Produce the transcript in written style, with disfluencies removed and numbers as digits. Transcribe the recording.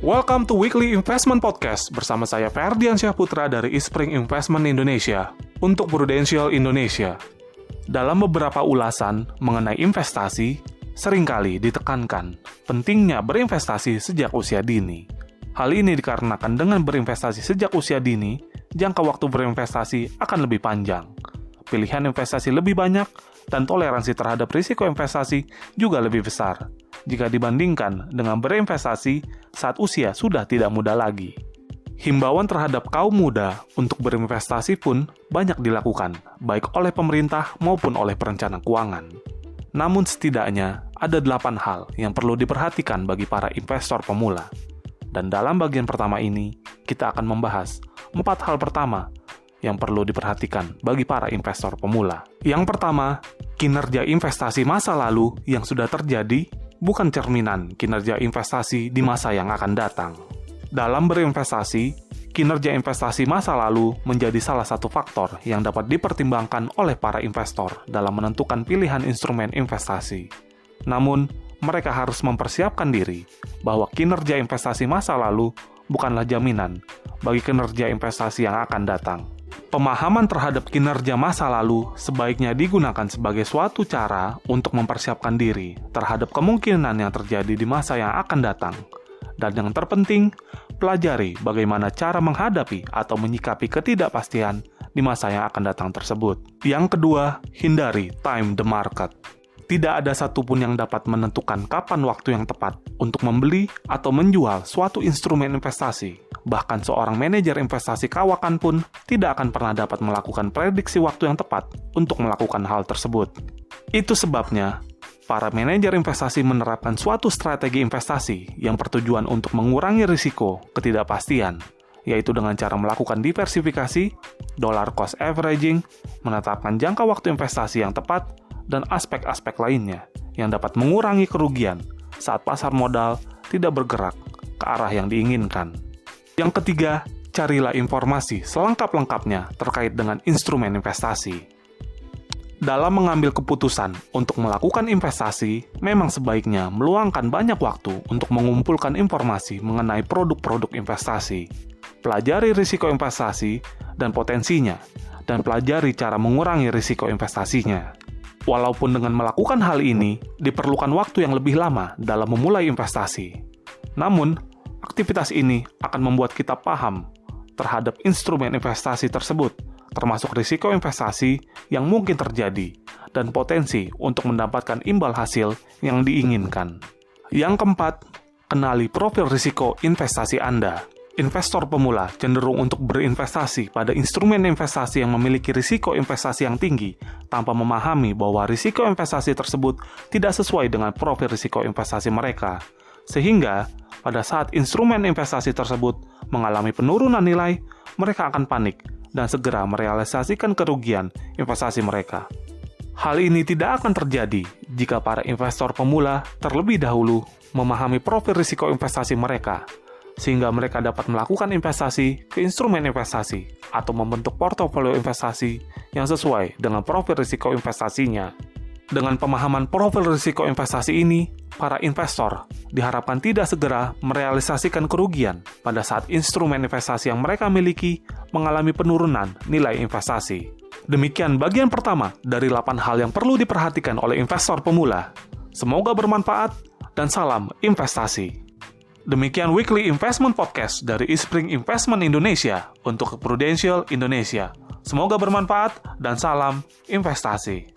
Welcome to Weekly Investment Podcast bersama saya Ferdiansyah Putra dari Ispring Investment Indonesia untuk Prudential Indonesia. Dalam beberapa ulasan mengenai investasi, seringkali ditekankan pentingnya berinvestasi sejak usia dini. Hal ini dikarenakan dengan berinvestasi sejak usia dini, jangka waktu berinvestasi akan lebih panjang. Pilihan investasi lebih banyak dan toleransi terhadap risiko investasi juga lebih besar jika dibandingkan dengan berinvestasi saat usia sudah tidak muda lagi. Himbauan terhadap kaum muda untuk berinvestasi pun banyak dilakukan, baik oleh pemerintah maupun oleh perencana keuangan. Namun setidaknya ada 8 hal yang perlu diperhatikan bagi para investor pemula. Dan dalam bagian pertama ini, kita akan membahas 4 hal pertama yang perlu diperhatikan bagi para investor pemula. Yang pertama, kinerja investasi masa lalu yang sudah terjadi bukan cerminan kinerja investasi di masa yang akan datang. Dalam berinvestasi, kinerja investasi masa lalu menjadi salah satu faktor yang dapat dipertimbangkan oleh para investor dalam menentukan pilihan instrumen investasi. Namun, mereka harus mempersiapkan diri bahwa kinerja investasi masa lalu bukanlah jaminan bagi kinerja investasi yang akan datang. Pemahaman terhadap kinerja masa lalu sebaiknya digunakan sebagai suatu cara untuk mempersiapkan diri terhadap kemungkinan yang terjadi di masa yang akan datang. Dan yang terpenting, pelajari bagaimana cara menghadapi atau menyikapi ketidakpastian di masa yang akan datang tersebut. Yang kedua, hindari time the market. Tidak ada satupun yang dapat menentukan kapan waktu yang tepat untuk membeli atau menjual suatu instrumen investasi. Bahkan seorang manajer investasi kawakan pun tidak akan pernah dapat melakukan prediksi waktu yang tepat untuk melakukan hal tersebut. Itu sebabnya, para manajer investasi menerapkan suatu strategi investasi yang bertujuan untuk mengurangi risiko ketidakpastian, yaitu dengan cara melakukan diversifikasi, dollar cost averaging, menetapkan jangka waktu investasi yang tepat, dan aspek-aspek lainnya yang dapat mengurangi kerugian saat pasar modal tidak bergerak ke arah yang diinginkan. Yang ketiga, carilah informasi selengkap-lengkapnya terkait dengan instrumen investasi. Dalam mengambil keputusan untuk melakukan investasi, memang sebaiknya meluangkan banyak waktu untuk mengumpulkan informasi mengenai produk-produk investasi. Pelajari risiko investasi dan potensinya, dan pelajari cara mengurangi risiko investasinya. Walaupun dengan melakukan hal ini, diperlukan waktu yang lebih lama dalam memulai investasi. Namun, aktivitas ini akan membuat kita paham terhadap instrumen investasi tersebut, termasuk risiko investasi yang mungkin terjadi, dan potensi untuk mendapatkan imbal hasil yang diinginkan. Yang keempat, kenali profil risiko investasi Anda. Investor pemula cenderung untuk berinvestasi pada instrumen investasi yang memiliki risiko investasi yang tinggi tanpa memahami bahwa risiko investasi tersebut tidak sesuai dengan profil risiko investasi mereka. Sehingga, pada saat instrumen investasi tersebut mengalami penurunan nilai, mereka akan panik dan segera merealisasikan kerugian investasi mereka. Hal ini tidak akan terjadi jika para investor pemula terlebih dahulu memahami profil risiko investasi mereka, sehingga mereka dapat melakukan investasi ke instrumen investasi atau membentuk portofolio investasi yang sesuai dengan profil risiko investasinya. Dengan pemahaman profil risiko investasi ini, para investor diharapkan tidak segera merealisasikan kerugian pada saat instrumen investasi yang mereka miliki mengalami penurunan nilai investasi. Demikian bagian pertama dari 8 hal yang perlu diperhatikan oleh investor pemula. Semoga bermanfaat dan salam investasi. Demikian Weekly Investment Podcast dari Ispring Investment Indonesia untuk Prudential Indonesia. Semoga bermanfaat dan salam investasi.